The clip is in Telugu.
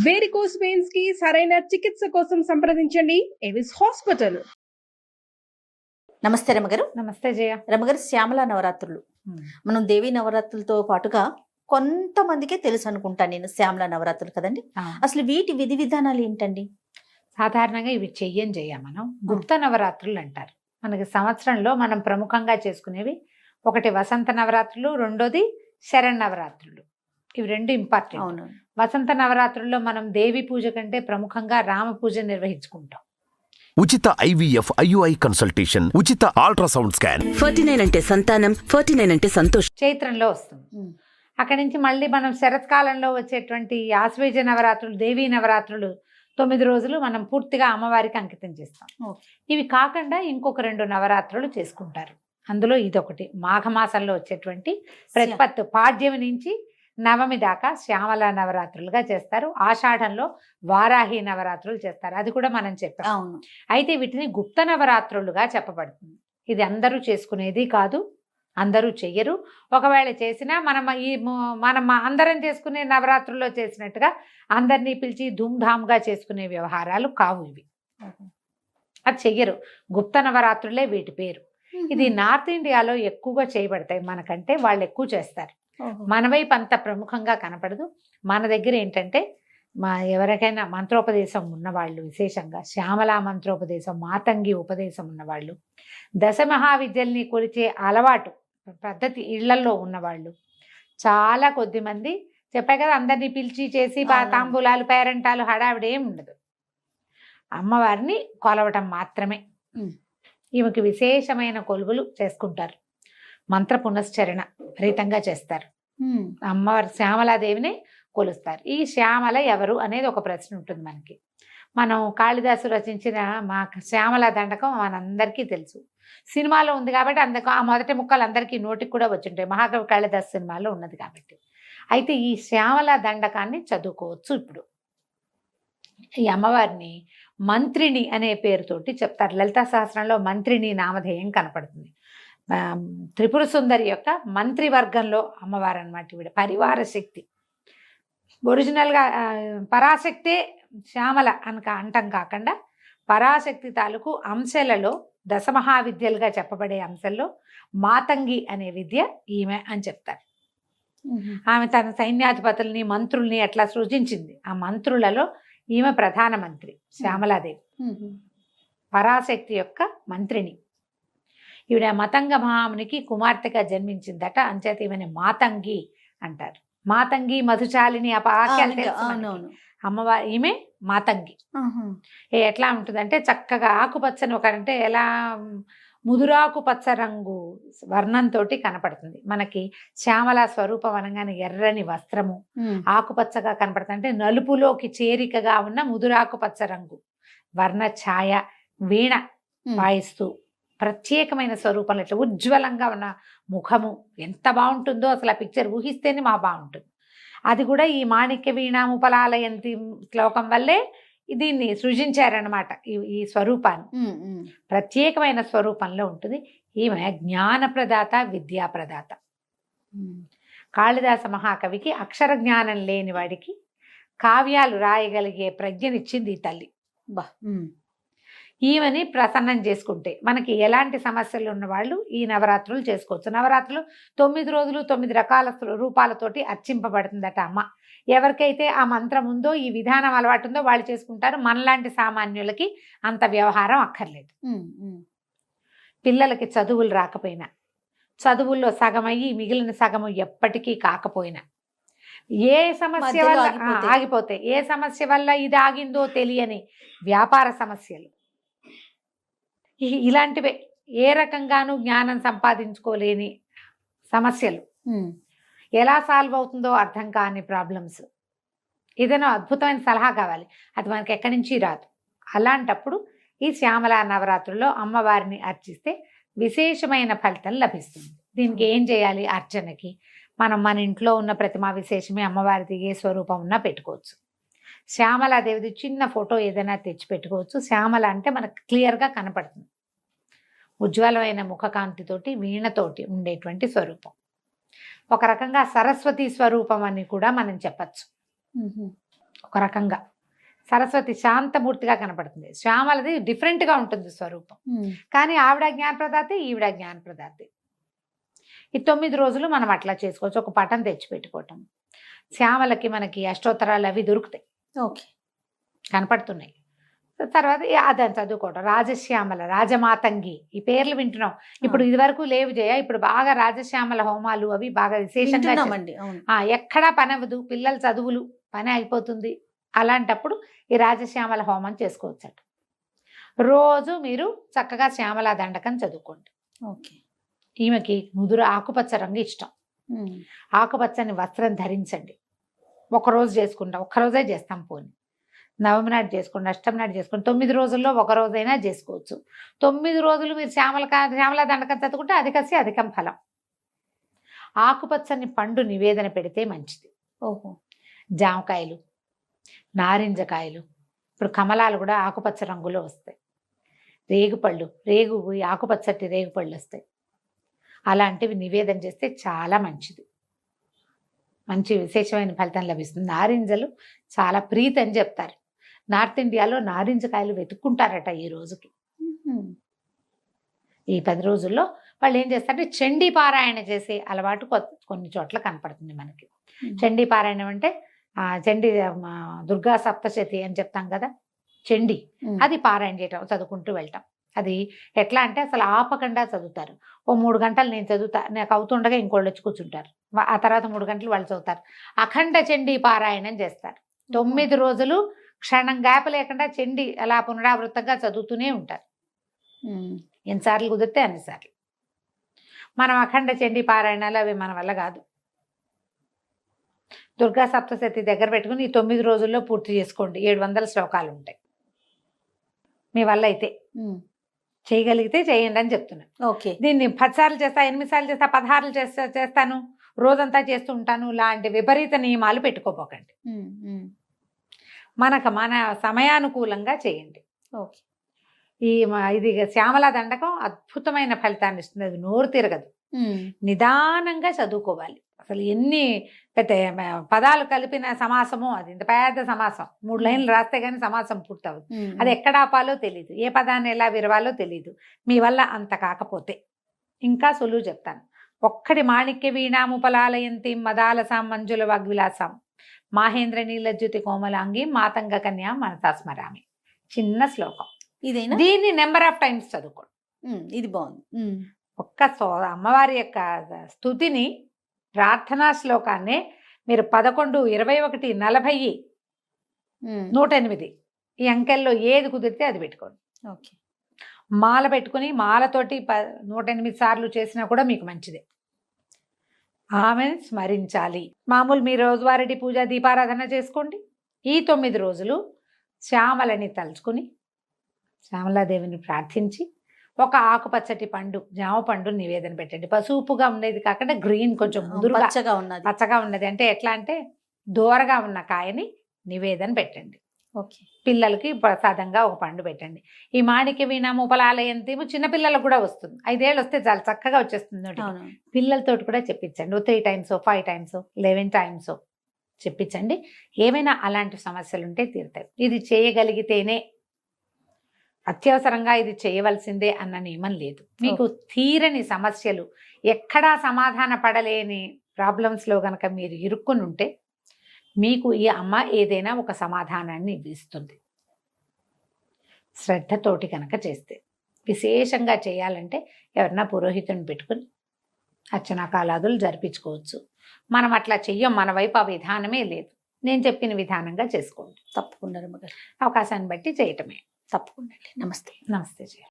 వేరికోస్ వెయిన్స్ కి సరైన చికిత్స కోసం సంప్రదించండి ఎవిస్ హాస్పిటల్. నమస్తే రమగారు. నమస్తే జయ. రమగారు, శ్యామల నవరాత్రులు మనం దేవీ నవరాత్రులతో పాటుగా కొంతమందికే తెలుసు అనుకుంటా నేను శ్యామల నవరాత్రులు కదండి. అసలు వీటి విధి విధానాలు ఏంటండి? సాధారణంగా ఇవి చెయ్యం మనం గుప్త నవరాత్రులు అంటారు. మనకి సంవత్సరంలో మనం ప్రముఖంగా చేసుకునేవి ఒకటి వసంత నవరాత్రులు, రెండోది శరణ్ నవరాత్రులు. ఇవి రెండు ఇంపార్టెంట్. అవును. వసంత నవరాత్రుల్లో మనం దేవి పూజ కంటే ప్రముఖంగా రామ పూజ నిర్వహించుకుంటాం. ఉచిత IVF IUI కన్సల్టేషన్, ఉచిత అల్ట్రాసౌండ్ స్కాన్. 49 అంటే సంతానం, 49 అంటే సంతోషం. చైత్రంలో వస్తుంది. అక్కడి నుంచి మళ్ళీ మనం శరత్కాలంలో వచ్చేటువంటి ఆశ్వేజ నవరాత్రులు, దేవీ నవరాత్రులు 9 రోజులు మనం పూర్తిగా అమ్మవారికి అంకితం చేస్తాం. ఇవి కాకుండా ఇంకొక 2 నవరాత్రులు చేసుకుంటారు. అందులో ఇదొకటి మాఘమాసంలో వచ్చేటువంటి ప్రతిపత్తు పాడ్యమి నుంచి నవమి దాకా శ్యామల నవరాత్రులుగా చేస్తారు. ఆషాఢంలో వారాహి నవరాత్రులు చేస్తారు. అది కూడా మనం చెప్పాం. అయితే వీటిని గుప్త నవరాత్రులుగా చెప్పబడుతుంది. ఇది అందరూ చేసుకునేది కాదు, అందరూ చెయ్యరు. ఒకవేళ చేసినా మనం అందరం చేసుకునే నవరాత్రుల్లో చేసినట్టుగా అందరినీ పిలిచి ధూమ్ధామ్గా చేసుకునే వ్యవహారాలు కావు ఇవి. అది చెయ్యరు. గుప్త నవరాత్రులే వీటి పేరు. ఇది నార్త్ ఇండియాలో ఎక్కువగా చేయబడతాయి. మనకంటే వాళ్ళు ఎక్కువ చేస్తారు. మన వైపు అంత ప్రముఖంగా కనపడదు. మన దగ్గర ఏంటంటే ఎవరికైనా మంత్రోపదేశం ఉన్నవాళ్ళు, విశేషంగా శ్యామలా మంత్రోపదేశం, మాతంగి ఉపదేశం ఉన్నవాళ్ళు, దశమహావిద్యల్ని కొలిచే అలవాటు పద్ధతి ఇళ్లలో ఉన్నవాళ్ళు చాలా కొద్ది మంది. చెప్పాయి కదా, అందరినీ పిలిచి చేసి తాంబూలాలు, పేరంటాలు హడావిడి ఏమి ఉండదు. అమ్మవారిని కొలవటం మాత్రమే. ఈమెకి విశేషమైన కొలువులు చేసుకుంటారు. మంత్ర పునశ్చరణ విపరీతంగా చేస్తారు. అమ్మవారి శ్యామలాదేవిని కొలుస్తారు. ఈ శ్యామల ఎవరు అనేది ఒక ప్రశ్న ఉంటుంది మనకి. మనం కాళిదాసు రచించిన మా శ్యామల దండకం మనందరికీ తెలుసు. సినిమాలో ఉంది కాబట్టి అందుకు ఆ మొదటి ముక్కలు అందరికీ నోటికి కూడా వచ్చింటాయి. మహాకవి కాళిదాసు సినిమాలో ఉన్నది కాబట్టి. అయితే ఈ శ్యామల దండకాన్ని చదువుకోవచ్చు. ఇప్పుడు ఈ అమ్మవారిని మంత్రిని అనే పేరుతోటి చెప్తారు. లలితా సహస్రంలో మంత్రిని నామధేయం కనపడుతుంది. త్రిపుర సుందరి యొక్క మంత్రివర్గంలో అమ్మవారు అన్నమాట. ఈవిడ పరివార శక్తి. ఒరిజినల్గా పరాశక్తే శ్యామల అంటం కాకుండా పరాశక్తి తాలూకు అంశాలలో దశమహావిద్యలుగా చెప్పబడే అంశంలో మాతంగి అనే విద్య ఈమె అని చెప్తారు. ఆమె తన సైన్యాధిపతుల్ని, మంత్రుల్ని అట్లా సృజించింది. ఆ మంత్రులలో ఈమె ప్రధానమంత్రి శ్యామలాదేవి. పరాశక్తి యొక్క మంత్రిని. ఈవిడ మతంగ మహామునికి కుమార్తెగా జన్మించిందట. అంచేత ఈమెని మాతంగి అంటారు. మాతంగి, మధుచాలిని అమ్మవారి ఈమె మాతంగి. ఎట్లా ఉంటుందంటే చక్కగా ఆకుపచ్చని అంటే ఎలా ముదురాకు పచ్చ రంగు వర్ణంతో కనపడుతుంది. మనకి శ్యామల స్వరూపం అనగానే ఎర్రని వస్త్రము ఆకుపచ్చగా కనపడుతుంది. అంటే నలుపులోకి చేరికగా ఉన్న ముదురాకు పచ్చ రంగు వర్ణ ఛాయ, వీణ వాయిస్తూ ప్రత్యేకమైన స్వరూపంలో ఇట్లా ఉజ్వలంగా ఉన్న ముఖము ఎంత బాగుంటుందో అసలు ఆ పిక్చర్ ఊహిస్తేనే బాగుంటుంది. అది కూడా ఈ మాణిక్య వీణాముపలాలయంతి శ్లోకం వల్లే దీన్ని సృజించారనమాట. ఈ స్వరూపాన్ని ప్రత్యేకమైన స్వరూపంలో ఉంటుంది. ఈమె జ్ఞానప్రదాత, విద్యాప్రదాత. కాళిదాస మహాకవికి అక్షర జ్ఞానం లేని వాడికి కావ్యాలు రాయగలిగే ప్రజ్ఞనిచ్చింది ఈ తల్లి. ఈమెని ప్రసన్నం చేసుకుంటే మనకి ఎలాంటి సమస్యలు ఉన్నవాళ్ళు ఈ నవరాత్రులు చేసుకోవచ్చు. నవరాత్రులు 9 రోజులు 9 రకాల రూపాలతోటి అర్చింపబడుతుందట అమ్మ. ఎవరికైతే ఆ మంత్రం ఉందో, ఈ విధానం అలవాటు ఉందో వాళ్ళు చేసుకుంటారు. మనలాంటి సామాన్యులకి అంత వ్యవహారం అక్కర్లేదు. పిల్లలకి చదువులు రాకపోయినా, చదువుల్లో సగమయ్యి మిగిలిన సగము ఎప్పటికీ కాకపోయినా, ఏ సమస్య వల్ల ఆగిపోతే, ఏ సమస్య వల్ల ఇది ఆగిందో తెలియని వ్యాపార సమస్యలు, ఇలాంటివే ఏ రకంగానూ జ్ఞానం సంపాదించుకోలేని సమస్యలు, ఎలా సాల్వ్ అవుతుందో అర్థం కాని ప్రాబ్లమ్స్, ఏదైనా అద్భుతమైన సలహా కావాలి, అది మనకి ఎక్కడి నుంచి రాదు. అలాంటప్పుడు ఈ శ్యామల నవరాత్రుల్లో అమ్మవారిని అర్చిస్తే విశేషమైన ఫలితం లభిస్తుంది. దీనికి ఏం చేయాలి? అర్చనకి మనం మన ఇంట్లో ఉన్న ప్రతిమా విశేషమే అమ్మవారిది ఏ స్వరూపం ఉన్నా పెట్టుకోవచ్చు. శ్యామలాదేవిది చిన్న ఫోటో ఏదైనా తెచ్చి పెట్టుకోవచ్చు. శ్యామల అంటే మనకు క్లియర్గా కనపడుతుంది. ఉజ్వలమైన ముఖకాంతితోటి, వీణతోటి ఉండేటువంటి స్వరూపం. ఒక రకంగా సరస్వతి స్వరూపం అని కూడా మనం చెప్పచ్చు. ఒక రకంగా. సరస్వతి శాంతమూర్తిగా కనపడుతుంది. శ్యామలది డిఫరెంట్గా ఉంటుంది స్వరూపం. కానీ ఆవిడ జ్ఞానప్రదాతే, ఈవిడ ప్రదాతే. ఈ 9 రోజులు మనం అట్లా చేసుకోవచ్చు. ఒక పటం తెచ్చిపెట్టుకోవటం. శ్యామలకి మనకి అష్టోత్తరాలు అవి దొరుకుతాయి, ఓకే, కనపడుతున్నాయి. తర్వాత అదని చదువుకోవటం. రాజశ్యామల, రాజమాతంగి, ఈ పేర్లు వింటున్నాం. ఇప్పుడు ఇది వరకు లేవు జయ. ఇప్పుడు బాగా రాజశ్యామల హోమాలు అవి బాగా విశేషంగా. ఎక్కడా పని అవ్వదు, పిల్లల చదువులు పని అయిపోతుంది. అలాంటప్పుడు ఈ రాజశ్యామల హోమం చేసుకోవచ్చట. రోజు మీరు చక్కగా శ్యామలా దండకం చదువుకోండి. ఓకే. ఈమెకి ముదురు ఆకుపచ్చ రంగు ఇష్టం. ఆకుపచ్చని వస్త్రం ధరించండి. ఒకరోజు చేసుకుంటాం, ఒక్కరోజే చేస్తాం. పోని నవమి నాడు చేసుకోండి, అష్టమి నాడు చేసుకోండి. 9 రోజుల్లో ఒక రోజైనా చేసుకోవచ్చు. 9 రోజులు మీరు శ్యామలా దండకం చదువుకుంటే అధికం ఫలం. ఆకుపచ్చని పండు నివేదన పెడితే మంచిది. ఓహో. జామకాయలు, నారింజకాయలు, ఇప్పుడు కమలాలు కూడా ఆకుపచ్చ రంగులో వస్తాయి. రేగుపళ్ళు, ఆకుపచ్చటి రేగుపళ్ళు వస్తాయి. అలాంటివి నివేదన చేస్తే చాలా మంచిది, మంచి విశేషమైన ఫలితం లభిస్తుంది. నారింజలు చాలా ప్రీతి అని చెప్తారు. నార్త్ ఇండియాలో నారింజకాయలు వెతుక్కుంటారట ఈ రోజుకి. ఈ 10 రోజుల్లో వాళ్ళు ఏం చేస్తారంటే చండీ పారాయణ చేసే అలవాటు కొన్ని చోట్ల కనపడుతుంది మనకి. చండీ పారాయణం అంటే చండీ దుర్గా సప్తశతి అని చెప్తాం కదా, చండీ, అది పారాయణ చేయటం, చదువుకుంటూ వెళ్ళటం. అది ఎట్లా అంటే అసలు ఆపకుండా చదువుతారు. ఓ 3 గంటలు నేను చదువుతా, నాకు అవుతుండగా ఇంకోళ్ళు వచ్చి కూర్చుంటారు. ఆ తర్వాత 3 గంటలు వాళ్ళు చదువుతారు. అఖండ చండీ పారాయణం చేస్తారు. 9 రోజులు క్షణం గ్యాప్ లేకుండా చండీ అలా పునరావృతంగా చదువుతూనే ఉంటారు. ఎన్నిసార్లు కుదిరితే అన్నిసార్లు. మనం అఖండ చండీ పారాయణాలు అవి మన వల్ల కాదు. దుర్గా సప్తశతి దగ్గర పెట్టుకుని ఈ 9 రోజుల్లో పూర్తి చేసుకోండి. 700 శ్లోకాలు ఉంటాయి. మీ వల్ల అయితే చేయగలిగితే చేయండి అని చెప్తున్నాను. ఓకే. దీన్ని 10 సార్లు చేస్తా, 8 సార్లు చేస్తా, 16 చేస్తాను, రోజంతా చేస్తూ ఉంటాను, లాంటి విపరీత నియమాలు పెట్టుకోపోకండి. మన సమయానుకూలంగా చేయండి. ఓకే. ఇది శ్యామలా దండకం అద్భుతమైన ఫలితాన్ని ఇస్తుంది. అది నోరు తిరగదు. నిదానంగా చదువుకోవాలి. అసలు ఎన్ని పెద్ద పదాలు కలిపిన సమాసమో, అది ఇంత పెద్ద సమాసం. 3 లైన్లు రాస్తే కానీ సమాసం పూర్తవుతుంది. అది ఎక్కడ ఆపాలో తెలీదు, ఏ పదాన్ని ఎలా విరవాలో తెలీదు. మీ వల్ల అంత కాకపోతే ఇంకా సులువు చెప్తాను. ఒక్కటి మాణిక్య వీణాముపలాలయంతి మదాలసాం మంజుల వాగ్విలాసాం మాహేంద్ర నీలజ్యుతి కోమలాంగి మాతంగ కన్యా మనసా స్మరామి. చిన్న శ్లోకం. ఇదేనా? దీన్ని నెంబర్ ఆఫ్ టైమ్స్ చదువుకోండి. ఇది బాగుంది. ఒక్క అమ్మవారి యొక్క స్తుతిని, ప్రార్థనా శ్లోకాన్ని మీరు 11, 21, 40, 108 ఈ అంకెల్లో ఏది కుదిరితే అది పెట్టుకోండి. ఓకే. మాల పెట్టుకుని మాలతోటి 108 సార్లు చేసినా కూడా మీకు మంచిదే. ఆమెను స్మరించాలి. మామూలు మీ రోజువారీ పూజ దీపారాధన చేసుకోండి. ఈ 9 రోజులు శ్యామలని తలుచుకుని శ్యామలాదేవిని ప్రార్థించి ఒక ఆకుపచ్చటి పండు, జామ పండు నివేదన పెట్టండి. పసుపుగా ఉండేది కాకుండా గ్రీన్, కొంచెం ముదురుగా పచ్చగా ఉన్నది. అంటే ఎట్లా అంటే దూరగా ఉన్న కాయని నివేదన పెట్టండి. ఓకే. పిల్లలకి ప్రసాదంగా ఒక పండు పెట్టండి. ఈ మాణిక్య వీణాముపలాలయంతి చిన్నపిల్లలకు కూడా వస్తుంది. 5 ఏళ్ళు వస్తే చాలా చక్కగా వచ్చేస్తుంది. పిల్లలతోటి కూడా చెప్పించండి. 3 times, 5 times, 11 times చెప్పించండి. ఏమైనా అలాంటి సమస్యలు ఉంటే తీరుతాయి. ఇది చేయగలిగితేనే, అత్యవసరంగా ఇది చేయవలసిందే అన్న నియమం లేదు. మీకు తీరని సమస్యలు, ఎక్కడా సమాధాన పడలేని ప్రాబ్లమ్స్లో కనుక మీరు ఇరుక్కుని ఉంటే మీకు ఈ అమ్మ ఏదైనా ఒక సమాధానాన్ని ఇస్తుంది, శ్రద్ధతోటి కనుక చేస్తే. విశేషంగా చేయాలంటే ఎవరన్నా పురోహితుని పెట్టుకుని అర్చనాకాలాదులు జరిపించుకోవచ్చు. మనం అట్లా చెయ్యం, మన వైపు ఆ విధానమే లేదు. నేను చెప్పిన విధానంగా చేసుకోండి. తప్పకుండా అవకాశాన్ని బట్టి చేయటమే. తప్పకుండా. నమస్తే. నమస్తే జయ.